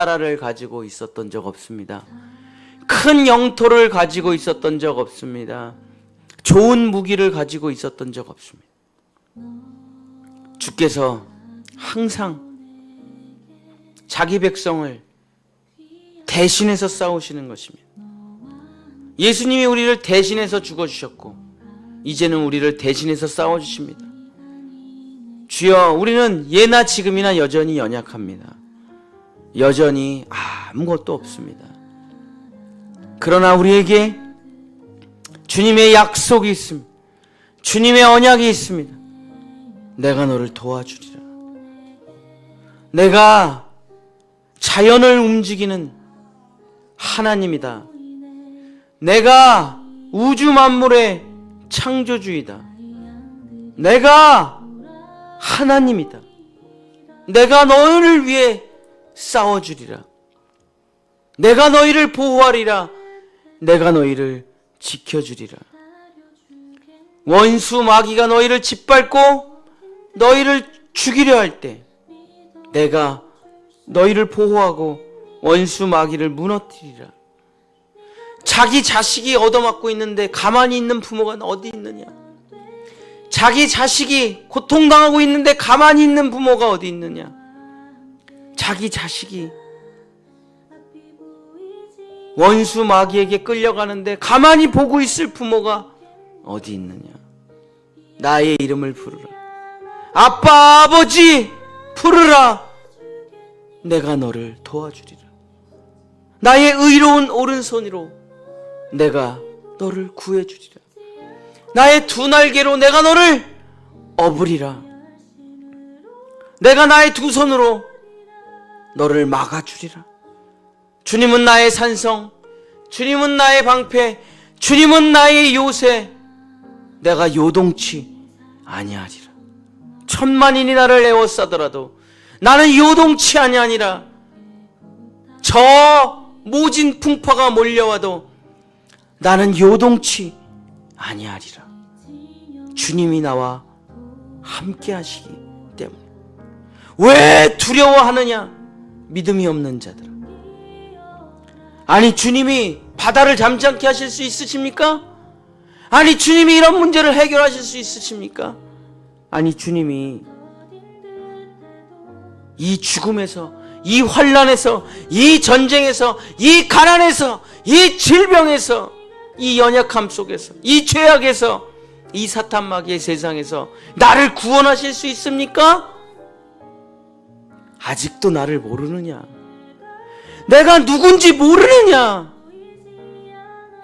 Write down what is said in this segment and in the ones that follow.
나라를 가지고 있었던 적 없습니다. 큰 영토를 가지고 있었던 적 없습니다. 좋은 무기를 가지고 있었던 적 없습니다. 주께서 항상 자기 백성을 대신해서 싸우시는 것입니다. 예수님이 우리를 대신해서 죽어주셨고 이제는 우리를 대신해서 싸워주십니다. 주여, 우리는 예나 지금이나 여전히 연약합니다. 여전히 아무것도 없습니다. 그러나 우리에게 주님의 약속이 있습니다. 주님의 언약이 있습니다. 내가 너를 도와주리라. 내가 자연을 움직이는 하나님이다. 내가 우주 만물의 창조주이다. 내가 하나님이다. 내가 너희를 위해 싸워주리라. 내가 너희를 보호하리라. 내가 너희를 지켜주리라. 원수 마귀가 너희를 짓밟고 너희를 죽이려 할 때 내가 너희를 보호하고 원수 마귀를 무너뜨리라. 자기 자식이 얻어맞고 있는데 가만히 있는 부모가 어디 있느냐? 자기 자식이 고통당하고 있는데 가만히 있는 부모가 어디 있느냐? 자기 자식이 원수 마귀에게 끌려가는데 가만히 보고 있을 부모가 어디 있느냐? 나의 이름을 부르라. 아빠, 아버지 부르라. 내가 너를 도와주리라. 나의 의로운 오른손으로 내가 너를 구해주리라. 나의 두 날개로 내가 너를 업으리라. 내가 나의 두 손으로 너를 막아주리라. 주님은 나의 산성, 주님은 나의 방패, 주님은 나의 요새. 내가 요동치 아니하리라. 천만인이 나를 에워싸더라도 나는 요동치 아니하니라. 저 모진 풍파가 몰려와도 나는 요동치 아니하리라. 주님이 나와 함께 하시기 때문에. 왜 두려워하느냐? 믿음이 없는 자들아. 아니, 주님이 바다를 잠잠케 하실 수 있으십니까? 아니, 주님이 이런 문제를 해결하실 수 있으십니까? 아니, 주님이 이 죽음에서, 이 환난에서, 이 전쟁에서, 이 가난에서, 이 질병에서, 이 연약함 속에서, 이 죄악에서, 이 사탄 마귀의 세상에서 나를 구원하실 수 있습니까? 아직도 나를 모르느냐? 내가 누군지 모르느냐?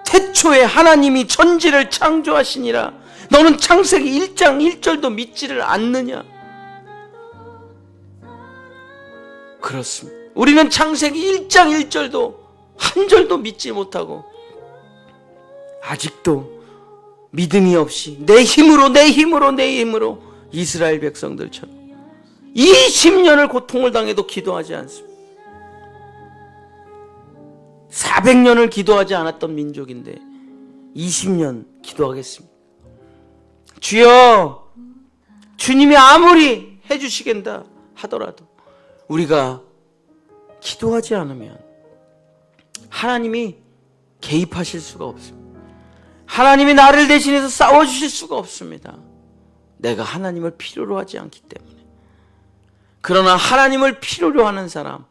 태초에 하나님이 천지를 창조하시니라. 너는 창세기 1장 1절도 믿지를 않느냐? 그렇습니다. 우리는 창세기 1장 1절도 한 절도 믿지 못하고 아직도 믿음이 없이 내 힘으로 이스라엘 백성들처럼 20년을 고통을 당해도 기도하지 않습니다. 400년을 기도하지 않았던 민족인데 20년 기도하겠습니다. 주여, 주님이 아무리 해주시겠다 하더라도 우리가 기도하지 않으면 하나님이 개입하실 수가 없습니다. 하나님이 나를 대신해서 싸워주실 수가 없습니다. 내가 하나님을 필요로 하지 않기 때문에. 그러나 하나님을 필요로 하는 사람,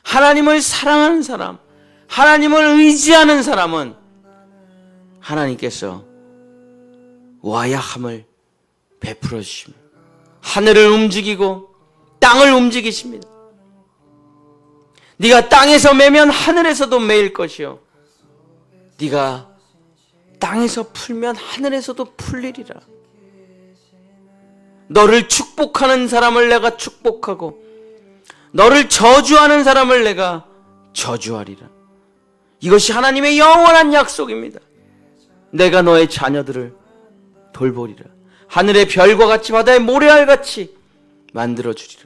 하나님을 사랑하는 사람, 하나님을 의지하는 사람은 하나님께서 와야함을 베풀어 주십니다. 하늘을 움직이고 땅을 움직이십니다. 네가 땅에서 매면 하늘에서도 매일 것이요, 네가 땅에서 풀면 하늘에서도 풀리리라. 너를 축복하는 사람을 내가 축복하고 너를 저주하는 사람을 내가 저주하리라. 이것이 하나님의 영원한 약속입니다. 내가 너의 자녀들을 돌보리라. 하늘의 별과 같이 바다의 모래알같이 만들어주리라.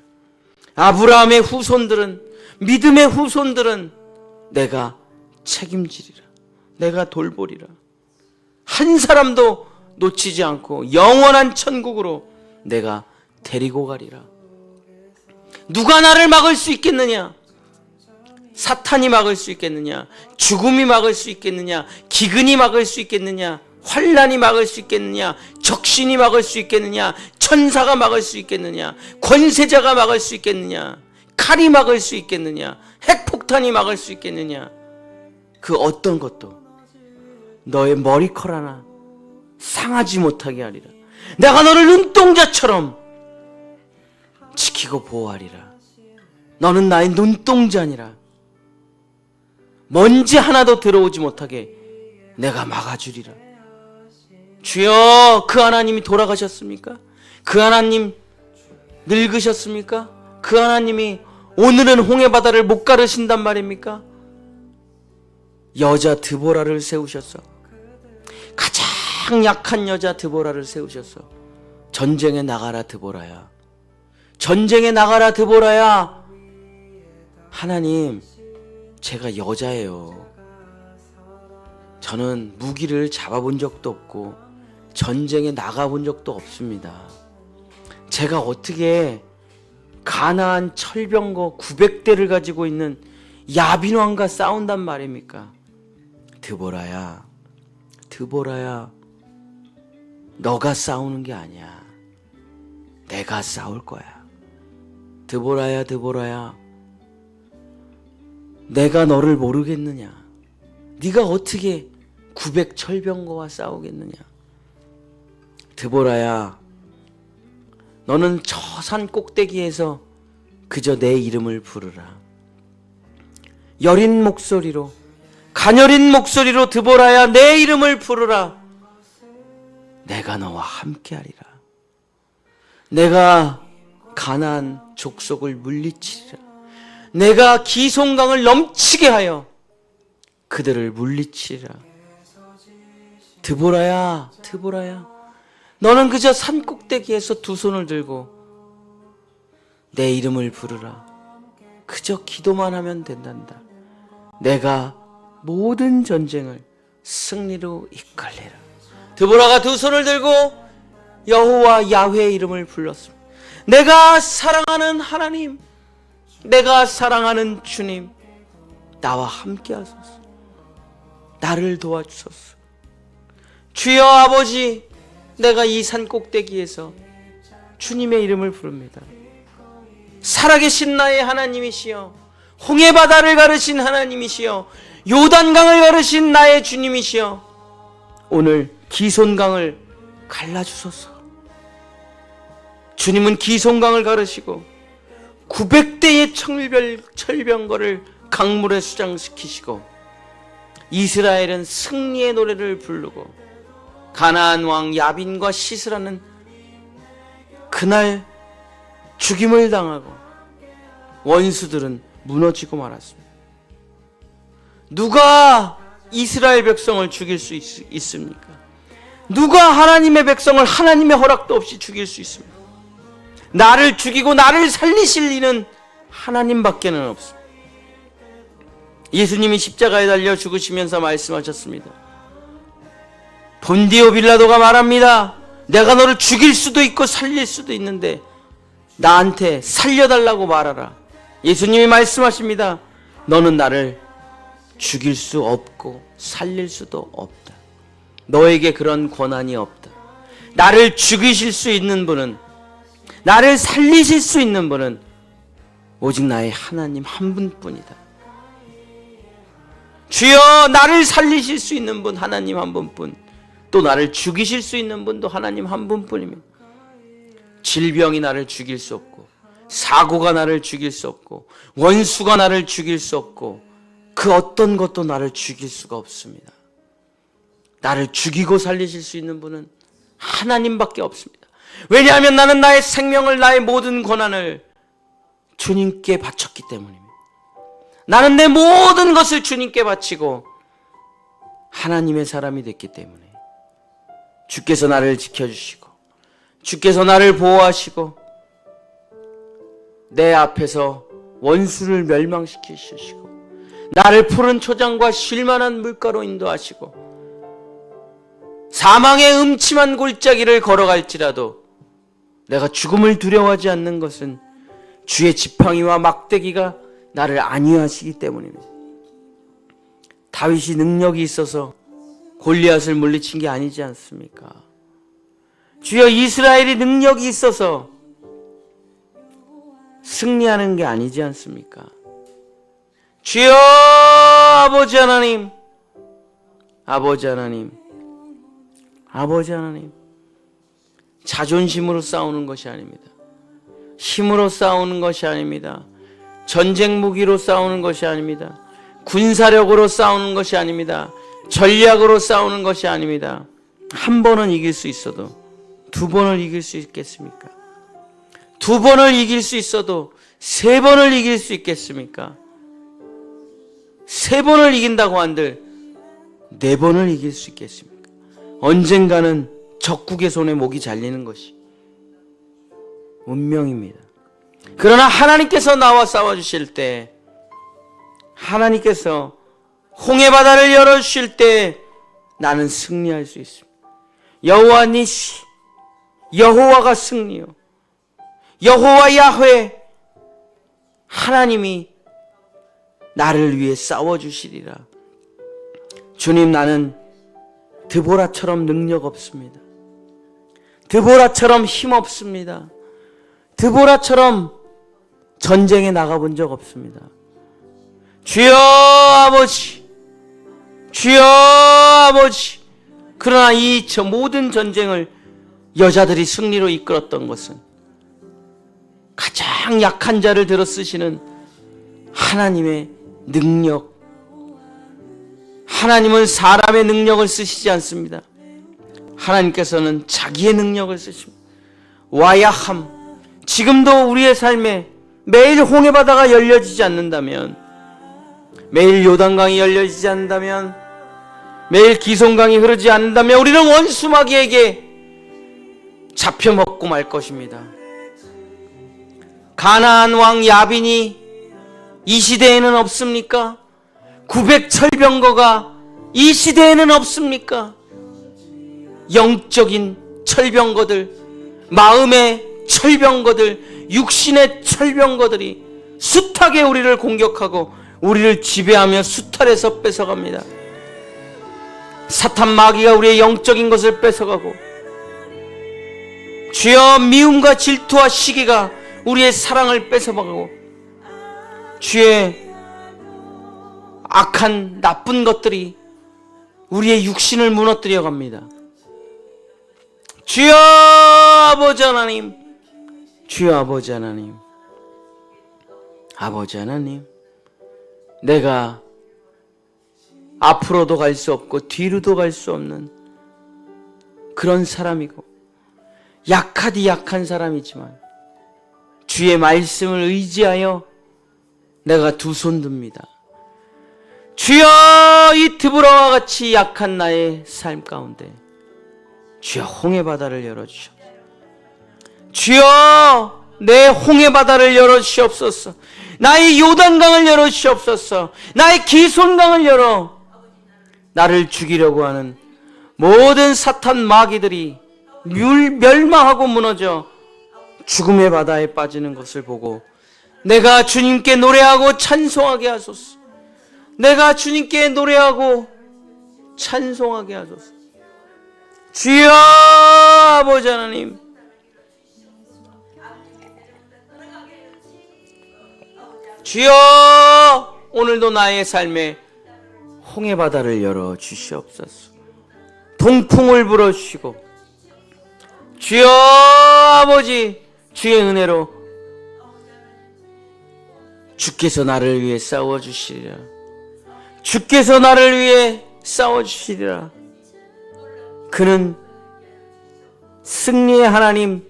아브라함의 후손들은, 믿음의 후손들은 내가 책임지리라. 내가 돌보리라. 한 사람도 놓치지 않고 영원한 천국으로 내가 데리고 가리라. 누가 나를 막을 수 있겠느냐? 사탄이 막을 수 있겠느냐? 죽음이 막을 수 있겠느냐? 기근이 막을 수 있겠느냐? 환난이 막을 수 있겠느냐? 적신이 막을 수 있겠느냐? 천사가 막을 수 있겠느냐? 권세자가 막을 수 있겠느냐? 칼이 막을 수 있겠느냐? 핵폭탄이 막을 수 있겠느냐? 그 어떤 것도 너의 머리컬 하나 상하지 못하게 하리라. 내가 너를 눈동자처럼 지키고 보호하리라. 너는 나의 눈동자니라. 먼지 하나도 들어오지 못하게 내가 막아주리라. 주여, 그 하나님이 돌아가셨습니까? 그 하나님 늙으셨습니까? 그 하나님이 오늘은 홍해바다를 못 가르신단 말입니까? 여자 드보라를 세우셨어. 가장 약한 여자 드보라를 세우셨어. 전쟁에 나가라 드보라야. 전쟁에 나가라 드보라야. 하나님, 제가 여자예요. 저는 무기를 잡아본 적도 없고 전쟁에 나가본 적도 없습니다. 제가 어떻게 가나안 철병거 900대를 가지고 있는 야빈 왕과 싸운단 말입니까? 드보라야, 드보라야, 너가 싸우는 게 아니야. 내가 싸울 거야. 드보라야, 드보라야, 내가 너를 모르겠느냐? 네가 어떻게 900 철병거와 싸우겠느냐? 드보라야, 너는 저 산 꼭대기에서 그저 내 이름을 부르라. 여린 목소리로, 가녀린 목소리로 드보라야, 내 이름을 부르라. 내가 너와 함께하리라. 내가 가나안 족속을 물리치리라. 내가 기송강을 넘치게 하여 그들을 물리치리라. 드보라야, 드보라야, 너는 그저 산 꼭대기에서 두 손을 들고 내 이름을 부르라. 그저 기도만 하면 된단다. 내가 모든 전쟁을 승리로 이끌리라. 드보라가 두 손을 들고 여호와 야훼의 이름을 불렀습니다. 내가 사랑하는 하나님, 내가 사랑하는 주님, 나와 함께 하소서. 나를 도와주소서. 주여 아버지, 내가 이 산 꼭대기에서 주님의 이름을 부릅니다. 살아계신 나의 하나님이시여, 홍해바다를 가르신 하나님이시여, 요단강을 가르신 나의 주님이시여, 오늘 기손강을 갈라주소서. 주님은 기손강을 가르시고 900대의 철병거를 강물에 수장시키시고 이스라엘은 승리의 노래를 부르고 가나안 왕 야빈과 시스라는 그날 죽임을 당하고 원수들은 무너지고 말았습니다. 누가 이스라엘 백성을 죽일 수 있습니까? 누가 하나님의 백성을 하나님의 허락도 없이 죽일 수 있습니까? 나를 죽이고 나를 살리실 이는 하나님밖에는 없습니다. 예수님이 십자가에 달려 죽으시면서 말씀하셨습니다. 본디오 빌라도가 말합니다. 내가 너를 죽일 수도 있고 살릴 수도 있는데 나한테 살려달라고 말하라. 예수님이 말씀하십니다. 너는 나를 죽일 수 없고 살릴 수도 없다. 너에게 그런 권한이 없다. 나를 죽이실 수 있는 분은, 나를 살리실 수 있는 분은 오직 나의 하나님 한 분뿐이다. 주여, 나를 살리실 수 있는 분 하나님 한 분뿐, 또 나를 죽이실 수 있는 분도 하나님 한 분뿐입니다. 질병이 나를 죽일 수 없고, 사고가 나를 죽일 수 없고, 원수가 나를 죽일 수 없고, 그 어떤 것도 나를 죽일 수가 없습니다. 나를 죽이고 살리실 수 있는 분은 하나님밖에 없습니다. 왜냐하면 나는 나의 생명을, 나의 모든 권한을 주님께 바쳤기 때문입니다. 나는 내 모든 것을 주님께 바치고 하나님의 사람이 됐기 때문에 주께서 나를 지켜주시고 주께서 나를 보호하시고 내 앞에서 원수를 멸망시키시고 나를 푸른 초장과 쉴만한 물가로 인도하시고 사망의 음침한 골짜기를 걸어갈지라도 내가 죽음을 두려워하지 않는 것은 주의 지팡이와 막대기가 나를 안위하시기 때문입니다. 다윗이 능력이 있어서 골리앗을 물리친 게 아니지 않습니까? 주여, 이스라엘이 능력이 있어서 승리하는 게 아니지 않습니까? 주여, 아버지 하나님, 아버지 하나님, 아버지 하나님, 자존심으로 싸우는 것이 아닙니다. 힘으로 싸우는 것이 아닙니다. 전쟁 무기로 싸우는 것이 아닙니다. 군사력으로 싸우는 것이 아닙니다. 전략으로 싸우는 것이 아닙니다. 한 번은 이길 수 있어도 두 번을 이길 수 있겠습니까? 두 번을 이길 수 있어도 세 번을 이길 수 있겠습니까? 세 번을 이긴다고 한들 네 번을 이길 수 있겠습니까? 언젠가는 적국의 손에 목이 잘리는 것이 운명입니다. 그러나 하나님께서 나와 싸워주실 때, 하나님께서 홍해바다를 열어주실 때 나는 승리할 수 있습니다. 여호와 니시, 여호와가 승리요, 여호와 야훼, 하나님이 나를 위해 싸워주시리라. 주님, 나는 드보라처럼 능력 없습니다. 드보라처럼 힘 없습니다. 드보라처럼 전쟁에 나가본 적 없습니다. 주여 아버지, 주여 아버지. 그러나 저 모든 전쟁을 여자들이 승리로 이끌었던 것은 가장 약한 자를 들어 쓰시는 하나님의 능력. 하나님은 사람의 능력을 쓰시지 않습니다. 하나님께서는 자기의 능력을 쓰십니다. 와야함. 지금도 우리의 삶에 매일 홍해바다가 열려지지 않는다면, 매일 요단강이 열려지지 않는다면, 매일 기송강이 흐르지 않는다면 우리는 원수마귀에게 잡혀먹고 말 것입니다. 가나안 왕 야빈이 이 시대에는 없습니까? 900 철병거가 이 시대에는 없습니까? 영적인 철병거들, 마음의 철병거들, 육신의 철병거들이 숱하게 우리를 공격하고 우리를 지배하며 수탈해서 뺏어갑니다. 사탄 마귀가 우리의 영적인 것을 뺏어가고, 주여, 미움과 질투와 시기가 우리의 사랑을 뺏어가고, 주의 악한 나쁜 것들이 우리의 육신을 무너뜨려 갑니다. 주여 아버지 하나님, 주여 아버지 하나님, 아버지 하나님, 내가 앞으로도 갈 수 없고 뒤로도 갈 수 없는 그런 사람이고, 약하디 약한 사람이지만 주의 말씀을 의지하여 내가 두 손 듭니다. 주여, 이 드보라와 같이 약한 나의 삶 가운데 주여 홍해바다를 열어주시옵소서. 주여, 내 홍해바다를 열어주시옵소서. 나의 요단강을 열어주시옵소서. 나의 기손강을 열어 나를 죽이려고 하는 모든 사탄 마귀들이 멸망하고 무너져 죽음의 바다에 빠지는 것을 보고 내가 주님께 노래하고 찬송하게 하소서. 내가 주님께 노래하고 찬송하게 하소서. 주여 아버지 하나님, 주여, 오늘도 나의 삶에 홍해바다를 열어 주시옵소서. 동풍을 불어주시고, 주여 아버지, 주의 은혜로 주께서 나를 위해 싸워주시리라. 주께서 나를 위해 싸워주시리라. 그는 승리의 하나님,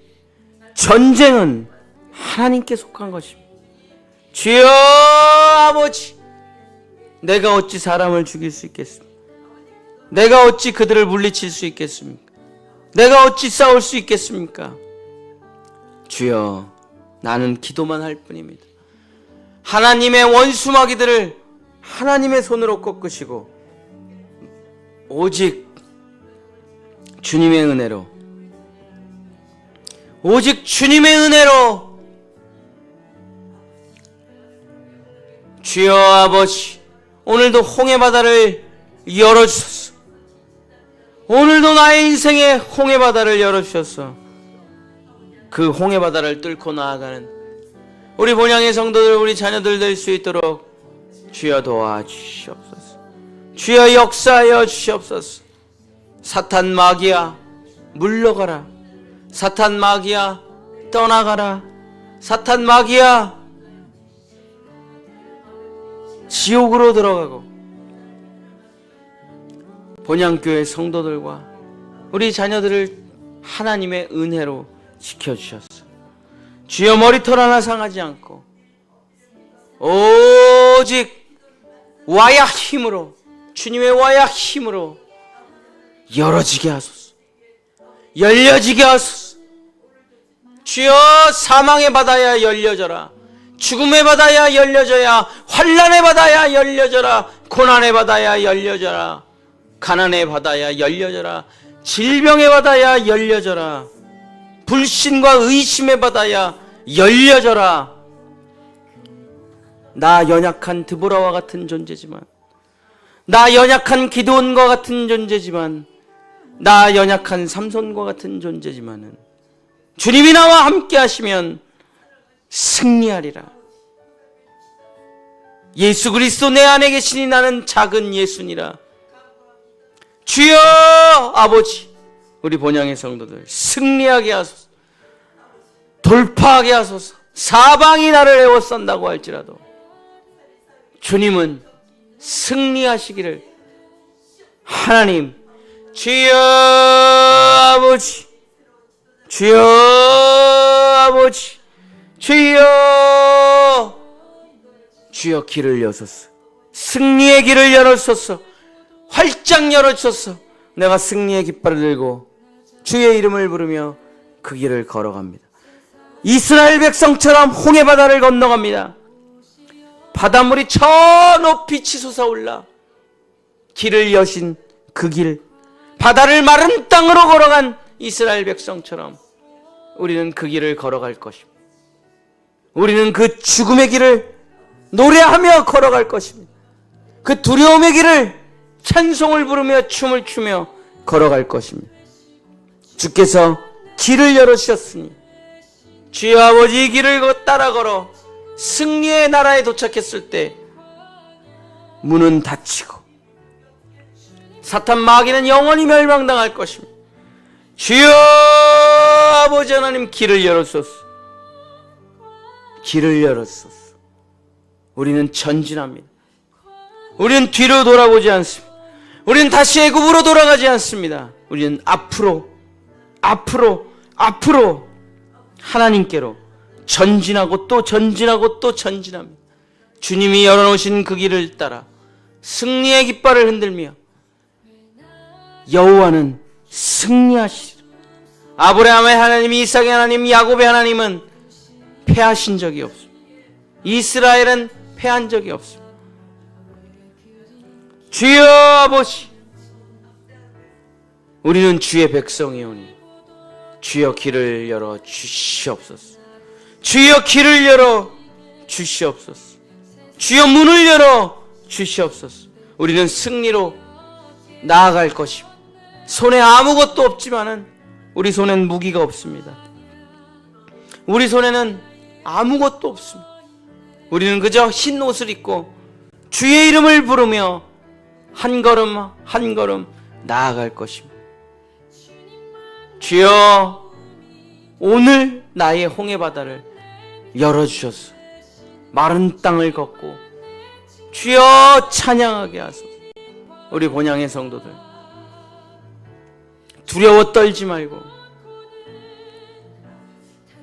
전쟁은 하나님께 속한 것입니다. 주여 아버지, 내가 어찌 사람을 죽일 수 있겠습니까? 내가 어찌 그들을 물리칠 수 있겠습니까? 내가 어찌 싸울 수 있겠습니까? 주여, 나는 기도만 할 뿐입니다. 하나님의 원수마귀들을 하나님의 손으로 꺾으시고 오직 주님의 은혜로, 오직 주님의 은혜로 주여 아버지, 오늘도 홍해바다를 열어주소서. 오늘도 나의 인생에 홍해바다를 열어주셔서 그 홍해바다를 뚫고 나아가는 우리 본향의 성도들, 우리 자녀들 될 수 있도록 주여 도와주시옵소서. 주여 역사하여 주시옵소서. 사탄 마귀야 물러가라. 사탄 마귀야 떠나가라. 사탄 마귀야 지옥으로 들어가고, 본향교회 성도들과 우리 자녀들을 하나님의 은혜로 지켜주셨어. 주여 머리털 하나 상하지 않고 오직 와야 힘으로, 주님의 와야 힘으로 열어지게 하소서. 열려지게 하소서. 주여 사망의 바다야 열려져라. 죽음의 바다야 열려져야, 환난의 바다야 열려져라. 고난의 바다야 열려져라. 가난의 바다야 열려져라. 질병의 바다야 열려져라. 불신과 의심의 바다야 열려져라. 나 연약한 드보라와 같은 존재지만, 나 연약한 기드온과 같은 존재지만, 나 연약한 삼손과 같은 존재지만은 주님이 나와 함께 하시면 승리하리라. 예수 그리스도 내 안에 계시니 나는 작은 예수니라. 주여 아버지, 우리 본향의 성도들 승리하게 하소서. 돌파하게 하소서. 사방이 나를 에워싼다고 할지라도 주님은 승리하시기를. 하나님, 주여 아버지, 주여 아버지, 주여, 주여 길을 여소서. 승리의 길을 열어소서. 활짝 열어주소서. 내가 승리의 깃발을 들고 주의 이름을 부르며 그 길을 걸어갑니다. 이스라엘 백성처럼 홍해바다를 건너갑니다. 바닷물이 저 높이 치솟아올라 길을 여신 그 길, 바다를 마른 땅으로 걸어간 이스라엘 백성처럼 우리는 그 길을 걸어갈 것입니다. 우리는 그 죽음의 길을 노래하며 걸어갈 것입니다. 그 두려움의 길을 찬송을 부르며 춤을 추며 걸어갈 것입니다. 주께서 길을 열어주셨으니 주여 아버지, 이 길을 따라 걸어 승리의 나라에 도착했을 때 문은 닫히고 사탄 마귀는 영원히 멸망당할 것입니다. 주여 아버지 하나님, 길을 열어주소서. 길을 열어주소서. 우리는 전진합니다. 우리는 뒤로 돌아보지 않습니다. 우리는 다시 애굽으로 돌아가지 않습니다. 우리는 앞으로 하나님께로 전진하고 또 전진하고 또 전진합니다. 주님이 열어놓으신 그 길을 따라 승리의 깃발을 흔들며 여호와는 승리하시리라. 아브라함의 하나님, 이삭의 하나님, 야곱의 하나님은 패하신 적이 없습니다. 이스라엘은 패한 적이 없습니다. 주여 아버지, 우리는 주의 백성이오니 주여 길을 열어 주시옵소서. 주여 길을 열어 주시옵소서. 주여 문을 열어 주시옵소서. 우리는 승리로 나아갈 것입니다. 손에 아무것도 없지만은 우리 손엔 무기가 없습니다. 우리 손에는 아무것도 없습니다. 우리는 그저 흰 옷을 입고 주의 이름을 부르며 한 걸음 한 걸음 나아갈 것입니다. 주여, 오늘 나의 홍해바다를 열어주셔서 마른 땅을 걷고 주여 찬양하게 하소서. 우리 본향의 성도들 두려워 떨지 말고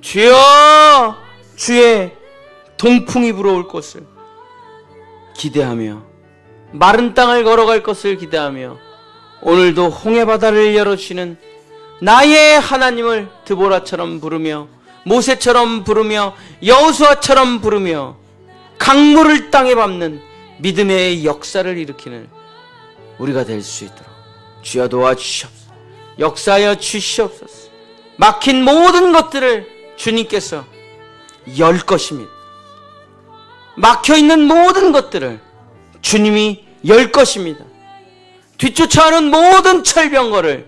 주여, 주의 동풍이 불어올 것을 기대하며 마른 땅을 걸어갈 것을 기대하며 오늘도 홍해바다를 열어주시는 나의 하나님을 드보라처럼 부르며 모세처럼 부르며 여호수아처럼 부르며 강물을 땅에 밟는 믿음의 역사를 일으키는 우리가 될 수 있도록 주여 도와주시옵소서. 역사하여 주시옵소서. 막힌 모든 것들을 주님께서 열 것입니다. 막혀있는 모든 것들을 주님이 열 것입니다. 뒤쫓아오는 모든 철병거를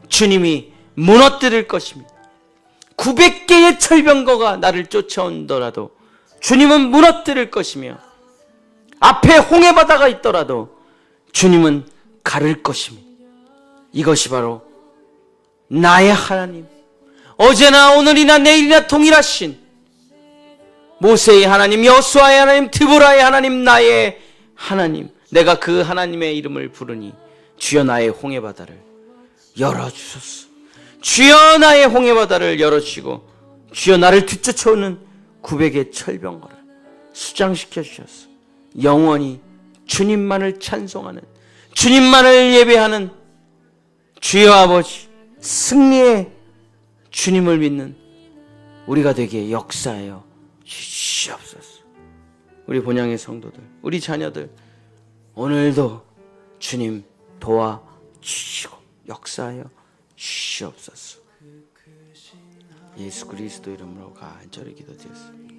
주님이 무너뜨릴 것입니다. 900개의 철병거가 나를 쫓아온더라도 주님은 무너뜨릴 것이며, 앞에 홍해바다가 있더라도 주님은 가를 것입니다. 이것이 바로 나의 하나님, 어제나 오늘이나 내일이나 동일하신 모세의 하나님, 여호수아의 하나님, 드보라의 하나님, 나의 하나님. 내가 그 하나님의 이름을 부르니 주여 나의 홍해바다를 열어주소서. 주여 나의 홍해바다를 열어주시고 주여 나를 뒤쫓아오는 900의 철병거를 수장시켜 주셔서 영원히 주님만을 찬송하는, 주님만을 예배하는 주여 아버지, 승리의 주님을 믿는 우리가 되기에 역사하여 주시옵소서. 우리 본향의 성도들, 우리 자녀들 오늘도 주님 도와주시고 역사하여 주시옵소서. 예수 그리스도 이름으로 간절히 기도드렸습니다.